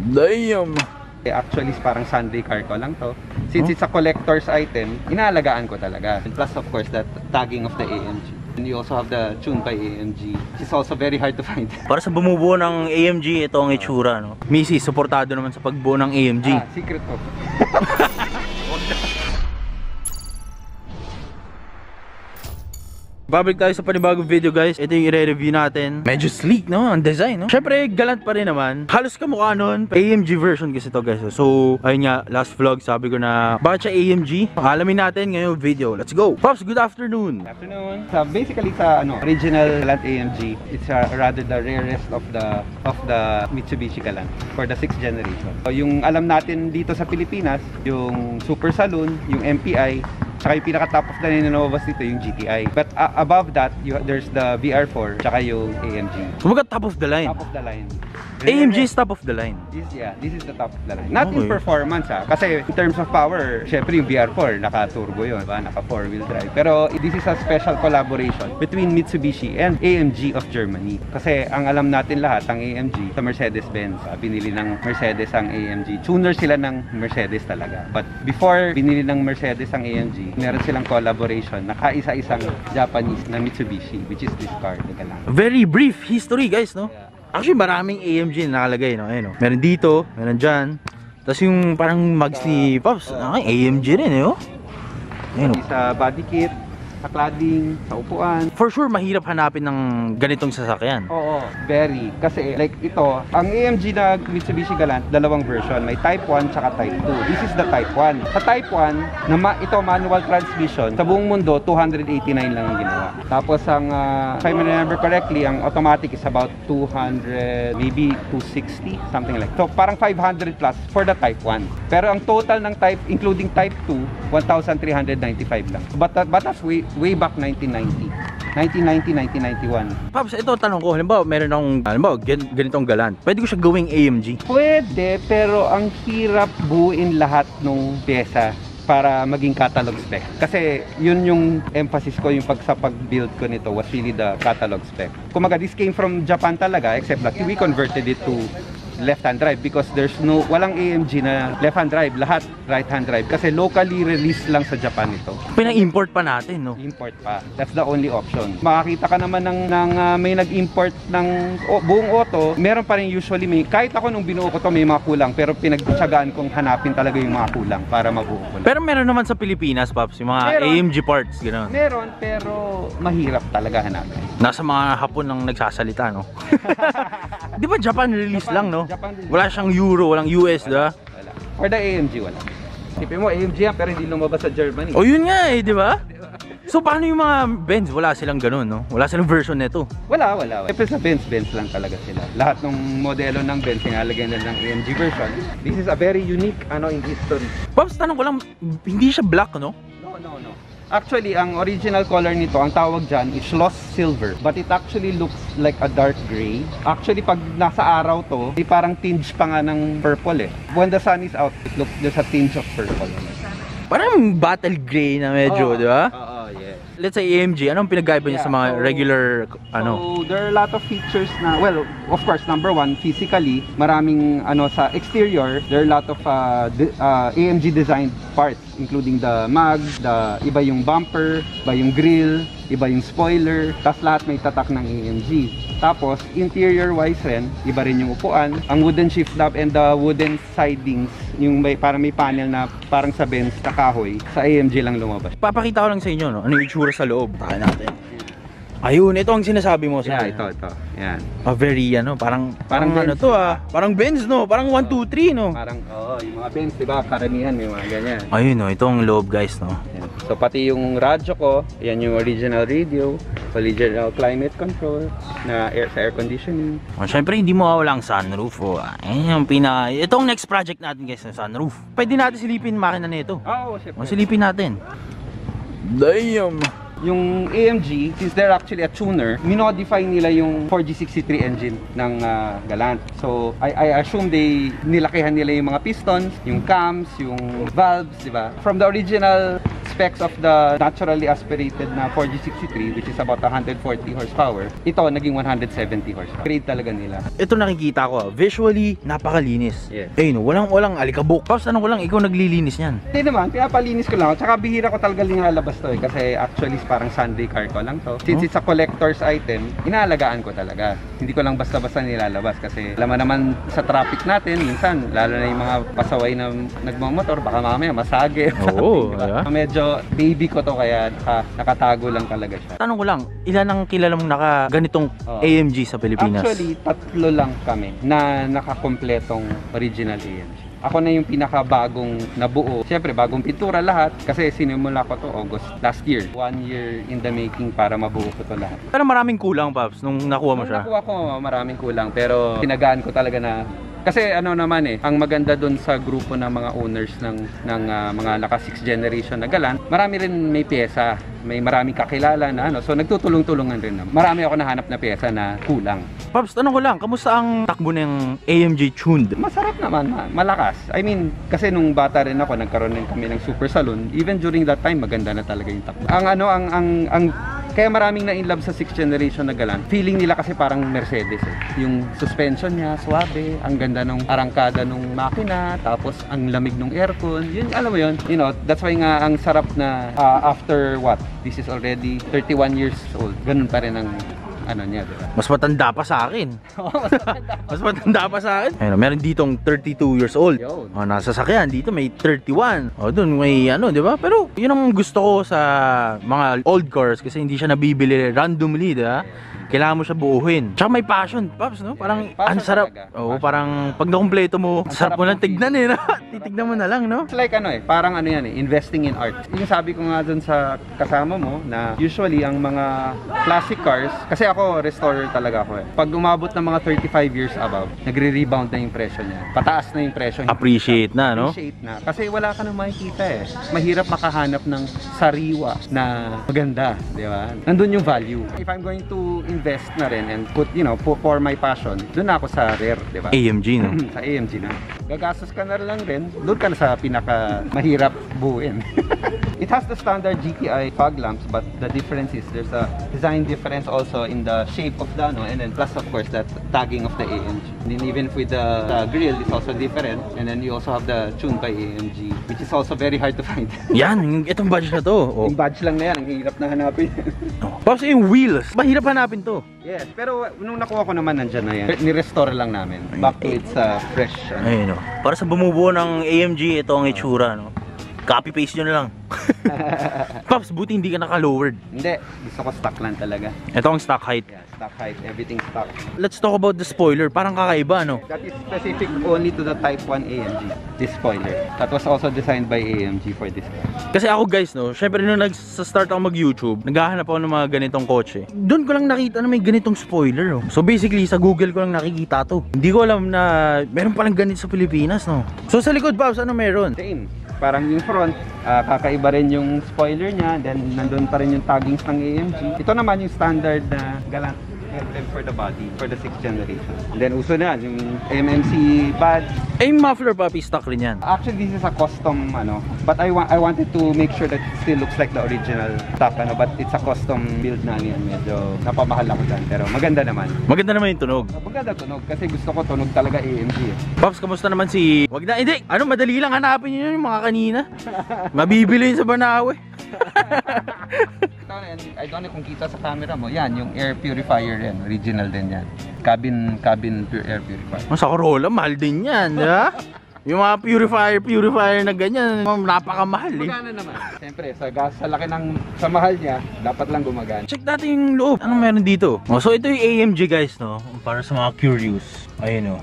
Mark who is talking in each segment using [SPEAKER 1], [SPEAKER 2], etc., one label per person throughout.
[SPEAKER 1] Damn!
[SPEAKER 2] Actually, parang Sunday car ko lang to. Since it's a collector's item, inaalagaan ko talaga. And plus, of course, that tagging of the AMG. And you also have the tune by AMG. It's also very hard to find.
[SPEAKER 1] Para sa bumubuo ng AMG, ito ang itsura, no? Missy, suportado naman sa pagbuo ng AMG.
[SPEAKER 2] Secret ko.
[SPEAKER 1] Babalik tayo sa panibagong video, guys. Ito yung i-review natin. Medyo sleek, no? Ang design, no? Syempre, galant pa rin naman. Halos kamukha nun. AMG version kasi ito, guys. So, ayun nga, last vlog, sabi ko na bakit siya AMG? Alamin natin ngayong video. Let's go! Pops, good afternoon!
[SPEAKER 2] Good afternoon. So, basically, sa original Galant AMG, it's rather the rarest of the Mitsubishi Galant for the 6th generation. So, yung alam natin dito sa Pilipinas, yung Super Saloon, yung MPI, tsaka yung pinaka-top of the line na lumabas dito, yung GTI. But above that, there's the VR4, tsaka yung AMG.
[SPEAKER 1] So, top of the line?
[SPEAKER 2] Top of the line.
[SPEAKER 1] AMG is top of the line?
[SPEAKER 2] This is the top of the line. Not in performance, kasi in terms of power, syempre yung VR4, naka-turbo yun, diba? Naka 4-wheel drive. Pero this is a special collaboration between Mitsubishi and AMG of Germany. Kasi ang alam natin lahat, ang AMG, sa Mercedes-Benz, binili ng Mercedes ang AMG. Tuner sila ng Mercedes talaga. But before binili ng Mercedes ang AMG, meron silang collaboration na kaisa-isang Japanese na Mitsubishi, which is this car.
[SPEAKER 1] Very brief history, guys, no? Yeah. Actually, maraming AMG na nakalagay, no? Ayun, no? Meron dito, meron dyan. Tapos yung parang mags ni Pops, AMG rin, eh, oh. Ayun, no?
[SPEAKER 2] Sa body kit, sa cladding, sa upuan.
[SPEAKER 1] For sure, mahirap hanapin ng ganitong sasakyan.
[SPEAKER 2] Oo, very. Kasi like ito, ang AMG na Mitsubishi Galant, dalawang version. May Type 1 tsaka Type 2. This is the Type 1. Sa Type 1, ito manual transmission, sa buong mundo, 289 lang ang ginawa. Tapos ang, if I remember correctly, ang automatic is about 200, maybe 260, something like. So parang 500 plus for the Type 1. Pero ang total ng Type, including Type 2, 1,395 lang. But that's way back 1990, 1991.
[SPEAKER 1] Pops, ito tanong ko, halimbawa meron akong ganitong Galant, pwede ko siya gawing AMG?
[SPEAKER 2] Pwede, pero ang hirap buuin lahat ng pyesa para maging catalog spec. Kasi yun yung emphasis ko, yung sa pag-build ko nito was really the catalog spec. Kumaga, this came from Japan talaga, except that we converted it to left-hand drive because walang AMG na left-hand drive, lahat right-hand drive kasi locally released lang sa Japan ito.
[SPEAKER 1] Pinang-import pa natin, no?
[SPEAKER 2] Import pa. That's the only option. Makakita ka naman may nag-import ng buong auto, meron pa rin usually kahit ako nung binuo ko to may mga kulang pero pinagtsagaan kong hanapin talaga yung mga kulang para mabuo ko.
[SPEAKER 1] Pero meron naman sa Pilipinas, Pops, yung mga AMG parts, gano'n.
[SPEAKER 2] Meron, pero mahirap talaga hanapin.
[SPEAKER 1] Nasa mga Hapon ang nagsasalita, no? Di ba Japan release lang, no? Wala siyang Euro, walang US, diba?
[SPEAKER 2] Wala. For the AMG, wala. Sipin mo, AMG yan, pero hindi lumabas sa Germany.
[SPEAKER 1] O yun nga eh, di ba? So paano yung mga Benz? Wala silang ganun, no? Wala silang version nito.
[SPEAKER 2] Wala. Siyempre sa Benz lang talaga sila. Lahat ng modelo ng Benz, inalagay na ng AMG version. This is a very unique, in history.
[SPEAKER 1] Pops, tanong ko lang, hindi siya black, no?
[SPEAKER 2] No. Actually, ang original color nito, ang tawag dyan is lost silver. But it actually looks like a dark gray. Actually, pag nasa araw to, parang tinge pa nga ng purple eh. When the sun is out, it looks, there's a tinge of purple.
[SPEAKER 1] Parang battle gray na medyo, di ba?
[SPEAKER 2] Yeah.
[SPEAKER 1] Let's say AMG, anong pinagkaiba niya sa mga regular,
[SPEAKER 2] So, there are a lot of features na, well, of course, number one, physically, maraming, sa exterior, there are a lot of AMG designed parts, including the mags, iba yung bumper, iba yung grill, iba yung spoiler, tas lahat may tatak ng AMG. Tapos, interior-wise rin, iba rin yung upuan, ang wooden shift knob and the wooden sidings, yung parang may panel na parang sa Benz na kahoy, sa AMG lang lumabas.
[SPEAKER 1] Papakita ko lang sa inyo, no? Ano yung itsura sa loob. Taka natin. Ayun, ito ang sinasabi mo sa
[SPEAKER 2] ito. Yan.
[SPEAKER 1] Very, parang ano to parang Benz, no? Parang 1, 2, 3, no?
[SPEAKER 2] Parang, yung mga Benz, diba? Karamihan, may mga ganyan.
[SPEAKER 1] Ayun, no? Ito ang loob, guys, no?
[SPEAKER 2] Yan. So, pati yung radyo ko, yan yung original radio, original climate control, na air conditioning.
[SPEAKER 1] Siyempre, hindi mo mawala ang sunroof, Ayan yung itong next project natin, guys, na sunroof. Pwede natin silipin makina nito.
[SPEAKER 2] Siyempre.
[SPEAKER 1] Silipin natin. Damn!
[SPEAKER 2] Yung AMG, since they're actually a tuner, minodify nila yung 4G63 engine ng Galant. So, I assume nilakihan nila yung mga pistons, yung cams, yung valves, di ba? From the original specs of the naturally aspirated na 4G63, which is about 140 horsepower, ito naging 170 horsepower. Grade talaga nila.
[SPEAKER 1] Ito nakikita ko, visually napakalinis.
[SPEAKER 2] Yes.
[SPEAKER 1] Ayun, walang alikabok. Pops, ano ko lang, ikaw naglilinis niyan.
[SPEAKER 2] Hindi naman, pinapalinis ko lang. Tsaka bihira ko talaga linalabas to kasi actually parang Sunday car ko lang to. Since it's a collector's item, inaalagaan ko talaga. Hindi ko lang basta-basta nilalabas kasi alam mo naman sa traffic natin, minsan, lalo na yung mga pasaway na nagmamotor, baka mamaya masage.
[SPEAKER 1] Oo,
[SPEAKER 2] diba? Medyo baby ko to kaya nakatago lang talaga siya.
[SPEAKER 1] Tanong ko lang, ilan ang kilala mong ganitong AMG sa Pilipinas?
[SPEAKER 2] Actually, 3 lang kami na nakakompletong original AMG. Ako na yung pinakabagong nabuo. Siyempre, bagong pintura lahat. Kasi sinimula ko to August last year. 1 year in the making para mabuo ko to lahat.
[SPEAKER 1] Pero maraming kulang, Pops, nung nakuha mo siya.
[SPEAKER 2] Nung nakuha ko, maraming kulang. Pero tinagaan ko talaga na... Kasi ano naman ang maganda doon sa grupo ng mga owners ng mga naka 6th generation na Galant, marami rin may pyesa, may maraming kakilala na so nagtutulong-tulungan rin. Marami ako nahanap na pyesa na kulang.
[SPEAKER 1] Pops, tanong ko lang, kamusta ang takbo ng AMG Tuned?
[SPEAKER 2] Masarap naman, malakas. I mean, kasi nung bata rin ako, nagkaroon din kami ng super salon. Even during that time, maganda na talaga yung takbo. Kaya maraming na-inlove sa 6th generation na Galant. Feeling nila kasi parang Mercedes Yung suspension niya, suabe, ang ganda ng arangkada ng makina, tapos ang lamig ng aircon. Yun, alam mo yun? That's why nga ang sarap na after what? This is already 31 years old. Ganun pa rin ang niya, diba?
[SPEAKER 1] Mas matanda pa sa akin. Mas matanda pa sa akin. Ayun, meron ditong 32 years old. Nasa sakyan dito may 31. Doon may diba? Pero yun ang gusto ko sa mga old cars kasi hindi siya nabibili randomly, diba? Kailangan mo siya buuhin. Tsaka may passion, Pops, no? Parang ang sarap. Oo, parang pag nakumpleto mo, sarap mo lang tignan Titignan mo na lang, no?
[SPEAKER 2] It's like parang investing in art. Yung sabi ko nga dun sa kasama mo na usually ang mga classic cars, kasi ako restorer talaga ako Pag umabot ng mga 35 years above, nagre-rebound na yung presyo niya. Pataas na yung presyo niya.
[SPEAKER 1] Appreciate na, no?
[SPEAKER 2] Appreciate na. Kasi wala ka nang makikita Mahirap makahanap ng sariwa na maganda, di ba? Nandun yung value. If I'm going to invest na rin and put, for my passion, doon ako sa rare, di ba?
[SPEAKER 1] AMG, no?
[SPEAKER 2] Sa AMG na. Gagastos ka na lang rin, doon ka na sa pinaka mahirap buuin. It has the standard GTI fog lamps, but the difference is there's a design difference also in the shape of the and then plus of course that tagging of the AMG. And then even with the grille is also different, and then you also have the Tune by AMG, which is also very hard to find.
[SPEAKER 1] Yan, itong badge na to.
[SPEAKER 2] Yung badge lang na yan, ang hirap na hanapin.
[SPEAKER 1] Pops, yung wheels, mahirap hanapin to.
[SPEAKER 2] Yes, pero nung nakuha ko naman nandyan na yan. Ni-restore lang namin. Back to its fresh.
[SPEAKER 1] Ayun, no? Para sa bumubuo ng AMG, ito ang itsura, no? Copy-paste nyo na lang. Pops, buti hindi ka naka-lowered.
[SPEAKER 2] Hindi, gusto ko stock lang talaga.
[SPEAKER 1] Ito ang stock height.
[SPEAKER 2] Yeah, stock height, everything stock.
[SPEAKER 1] Let's talk about the spoiler. Parang kakaiba, no?
[SPEAKER 2] That is specific only to the Type 1 AMG, this spoiler. That was also designed by AMG for this car.
[SPEAKER 1] Kasi ako guys, no, syempre nung nag-start ako mag-YouTube, naghahanap ako ng mga ganitong kotse. Doon ko lang nakita na may ganitong spoiler, oh. So basically, sa Google ko lang nakikita to. Hindi ko alam na meron palang ganito sa Pilipinas, no? So sa likod, Pops, ano meron?
[SPEAKER 2] Same. Parang yung front, kakaiba rin yung spoiler niya, then nandun pa rin yung taggings ng AMG. Ito naman yung standard na Galant emblem for the body, for the 6th generation. And then uso na yung MMC badge.
[SPEAKER 1] Yung muffler, Papi, stock rin yan.
[SPEAKER 2] Actually, this is a custom, but I wanted to make sure that it still looks like the original stock, but it's a custom build na yan. Medyo napamahal ako dyan, pero maganda naman.
[SPEAKER 1] Maganda naman yung tunog.
[SPEAKER 2] Maganda tunog, kasi gusto ko tunog talaga AMG.
[SPEAKER 1] Pops, kamusta naman si... Wag na, hindi! Madali lang hanapin nyo yung mga kanina. Mabibili yun sa Banawe.
[SPEAKER 2] I don't know kung kita sa camera mo. Yan, yung air purifier yan. Original din yan. Cabin air purifier.
[SPEAKER 1] Sa Corolla, mahal din yan, di ba? Yung mga purifier na ganyan, napakamahal eh.
[SPEAKER 2] Gumagana naman. Siyempre, sa laki sa mahal niya, dapat lang gumagana.
[SPEAKER 1] Check natin yung loob. Anong meron dito? So ito yung AMG guys, no? Para sa mga curious. Ayun, no?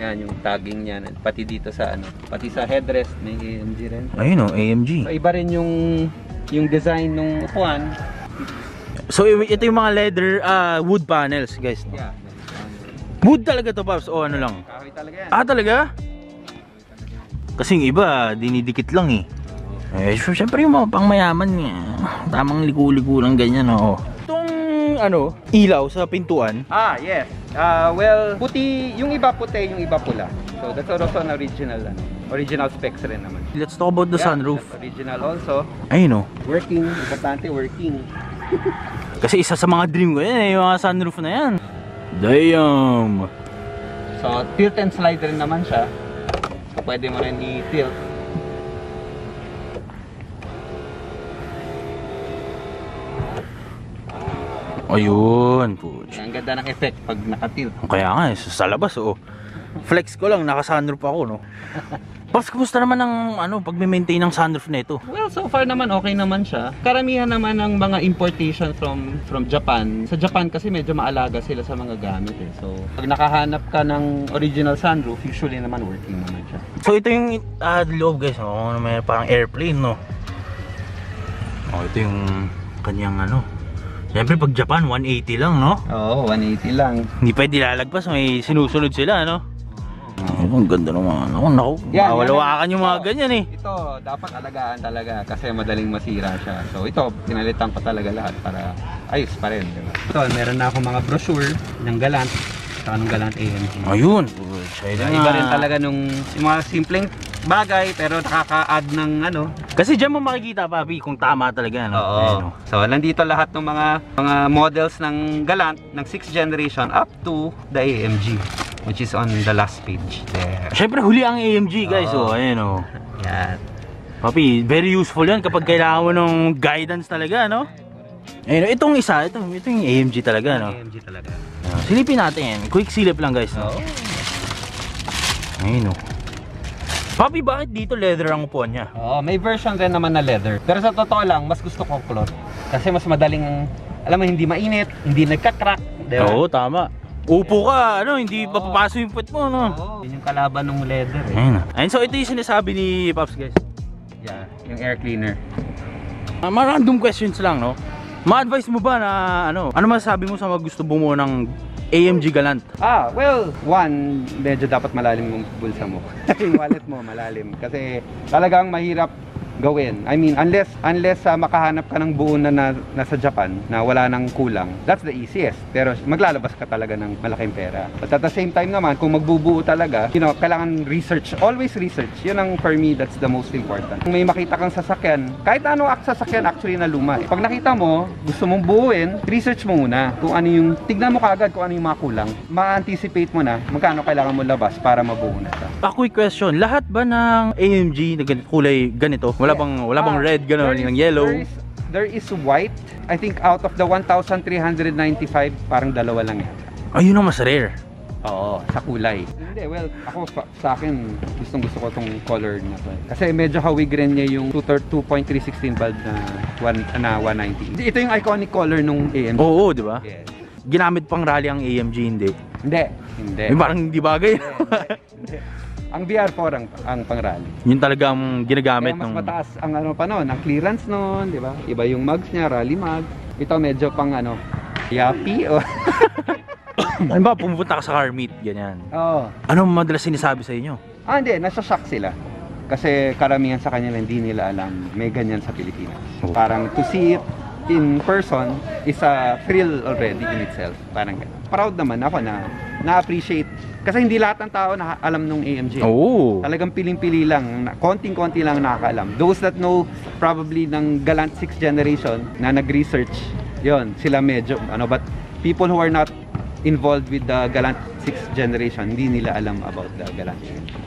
[SPEAKER 2] Yan, yung tagging niya. Pati dito sa pati sa headrest, may AMG rin.
[SPEAKER 1] Ayun, no? AMG.
[SPEAKER 2] So, iba rin yung design ng upuan.
[SPEAKER 1] So ito yung mga leather wood panels guys, no?
[SPEAKER 2] Yeah.
[SPEAKER 1] Wood talaga to, Pops, o ano lang?
[SPEAKER 2] Kahoy talaga yan.
[SPEAKER 1] Talaga? Kasi yung iba, dinidikit lang eh. Syempre yung mga pangmayaman niya, tamang liku-liku lang ganyan, oh. Itong ilaw sa pintuan.
[SPEAKER 2] Yes. Well, puti, yung iba puti, yung iba pula. So that's also an original specs rin naman.
[SPEAKER 1] Let's talk about the sunroof.
[SPEAKER 2] That's original also.
[SPEAKER 1] Ayun, oh.
[SPEAKER 2] Working, importante working.
[SPEAKER 1] Kasi isa sa mga dream ko yan, yung mga sunroof na yan. Damn!
[SPEAKER 2] So tilt and slide rin naman siya. So pwede mo rin i-tilt.
[SPEAKER 1] Ayun, puch.
[SPEAKER 2] Ang ganda ng effect pag naka-tilt.
[SPEAKER 1] Kaya nga, sa labas, oh. Flex ko lang, naka-sunroof ako, no? Pops, kumusta naman ang pag-maintain ng sunroof na ito?
[SPEAKER 2] Well, so far naman okay naman siya. Karamihan naman ng mga importation from Japan. Sa Japan kasi medyo maalaga sila sa mga gamit eh. So, pag nakahanap ka ng original sunroof, usually naman working naman siya.
[SPEAKER 1] So, ito yung loob, guys. Oh, may parang airplane, no? Oh, ito yung kanyang Siyempre, pag Japan, 180 lang, no?
[SPEAKER 2] Oo, 180 lang.
[SPEAKER 1] Hindi pwede lalagpas, may sinusunod sila, no? Ang ganda naman. Naku, mawalawakan yung mga ganyan eh.
[SPEAKER 2] Ito, dapat alagaan talaga kasi madaling masira siya. So ito, pinalitan ko talaga lahat para ayos pa rin, diba? Ito, meron na akong mga brochure ng Galant. Saka ng Galant AMG.
[SPEAKER 1] Ayun.
[SPEAKER 2] Iba rin talaga yung mga simpleng bagay pero nakaka-add ng
[SPEAKER 1] Kasi dyan mo makikita, papi, kung tama talaga, no?
[SPEAKER 2] Oo.
[SPEAKER 1] Ayun, no?
[SPEAKER 2] So nandito lahat ng mga models ng Galant ng 6th generation up to the AMG, which is on the last page there.
[SPEAKER 1] Siyempre, huli ang AMG, guys. Oh, ayun, oh.
[SPEAKER 2] Yan.
[SPEAKER 1] Papi, very useful yan kapag kailangan mo ng guidance talaga, no? Ayun, itong isa, ito yung AMG talaga, no?
[SPEAKER 2] AMG talaga.
[SPEAKER 1] Silipin natin. Quick silip lang, guys, no? Ayun, oh. Papi, bakit dito leather ang upuan niya?
[SPEAKER 2] May version rin naman na leather. Pero sa totoo lang, mas gusto ko cloth. Kasi mas madaling, alam mo, hindi mainit, hindi nagka-crack. Diba?
[SPEAKER 1] Oo, tama. Upo ka, hindi papapasok yung puwet mo, no?
[SPEAKER 2] Yun yung kalaban ng leather eh.
[SPEAKER 1] Ayun, so ito yung sinasabi ni Pops, guys.
[SPEAKER 2] Yeah, yung air cleaner.
[SPEAKER 1] Mga random questions lang, no? Ma-advise mo ba na, ano masasabi mo sa mga gusto bumuo ng AMG Galant?
[SPEAKER 2] Well, one, medyo dapat malalim yung bulsa mo. Yung wallet mo malalim. Kasi talagang mahirap gawin. I mean, unless makahanap ka ng buo na nasa Japan na wala nang kulang, that's the easiest. Pero maglalabas ka talaga ng malaking pera. But at the same time naman, kung magbubuo talaga, kailangan research. Always research. Yun ang, for me, that's the most important. Kung may makita kang sasakyan, kahit ano sasakyan actually na luma. Pag nakita mo, gusto mong buuin, research mo muna kung ano yung, tignan mo kaagad kung ano yung mga kulang. Ma-anticipate mo na magkano kailangan mo labas para mabuo na siya.
[SPEAKER 1] A quick question, lahat ba ng AMG na kulay ganito? Wala bang red, gano'n, yung yellow?
[SPEAKER 2] There is white. I think out of the 1,395, parang dalawa lang yan.
[SPEAKER 1] Ayun ang mas rare.
[SPEAKER 2] Oo, sa kulay. Hindi, well, ako sa akin, gustong-gusto ko tong color na to. Kasi medyo hawig rin niya yung 2.316 bulb na 190. Ito yung iconic color nung AMG.
[SPEAKER 1] Oo, di ba?
[SPEAKER 2] Yes.
[SPEAKER 1] Ginamit pang rally ang AMG, hindi?
[SPEAKER 2] Hindi.
[SPEAKER 1] Parang hindi bagay.
[SPEAKER 2] Hindi. Ang VR4 ang pang-rally.
[SPEAKER 1] Yun talagang ginagamit.
[SPEAKER 2] Kaya mas mataas ang pa noon, ang clearance noon, di ba? Iba yung mugs niya, rally mug. Ito medyo pang yapi o.
[SPEAKER 1] Ano ba, pumunta ka sa car meet, ganyan.
[SPEAKER 2] Oo.
[SPEAKER 1] Ano madalas sinasabi sa inyo?
[SPEAKER 2] Hindi, nasa-shock sila. Kasi karamihan sa kanila hindi nila alam may ganyan sa Pilipinas. Parang to see it in person is a thrill already in itself. Parang ganyan. Proud naman ako na na-appreciate. Kasi hindi lahat ng tao alam nung AMG.
[SPEAKER 1] Oo.
[SPEAKER 2] Talagang piling-pili lang, konting-konti lang nakakaalam. Those that know probably ng Galant 6th generation na nag-research, yon sila medyo, but people who are not involved with the Galant 6th generation, hindi nila alam about the Galant.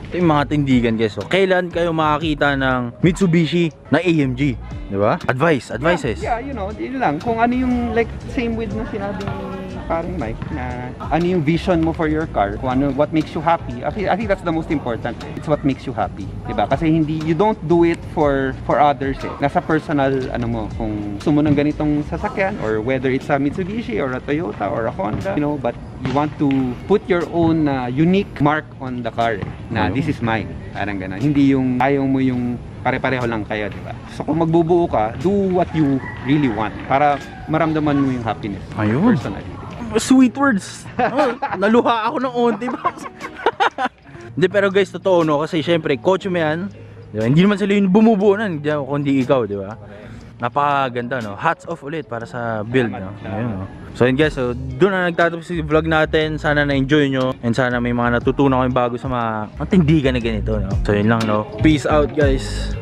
[SPEAKER 1] Ito yung mga tindigan, guys. So, kailan kayo makakita ng Mitsubishi na AMG? Di ba? Advices.
[SPEAKER 2] Yeah, yun lang. Kung ano yung, like, same with na sinabi ni paring Mike, na ano yung vision mo for your car, kung ano, what makes you happy. I think that's the most important. It's what makes you happy. Diba? Kasi you don't do it for others eh. Nasa personal, kung gusto mo ng ganitong sasakyan, or whether it's a Mitsubishi, or a Toyota, or a Honda, but you want to put your own unique mark on the car eh, na this is mine. Parang ganun. Hindi yung ayaw mo yung pare-pareho lang kayo, di ba? So kung magbubuo ka, do what you really want para maramdaman mo yung happiness.
[SPEAKER 1] Ayun.
[SPEAKER 2] Personally.
[SPEAKER 1] Sweet words. Naluha ako ng onti ba? Hindi, pero guys, totoo no, kasi syempre coach mo yan, diba? Hindi naman sila yung bumubuo nan, kundi ikaw, di ba? napakaganda, no? Hats off ulit para sa build, no? Ayun, no? So yun guys, so doon na nagtatapos yung vlog natin. Sana na-enjoy nyo and sana may mga natutunan kayong bago sa mga tindigan na ganito, no? So yun lang, no? Peace out guys!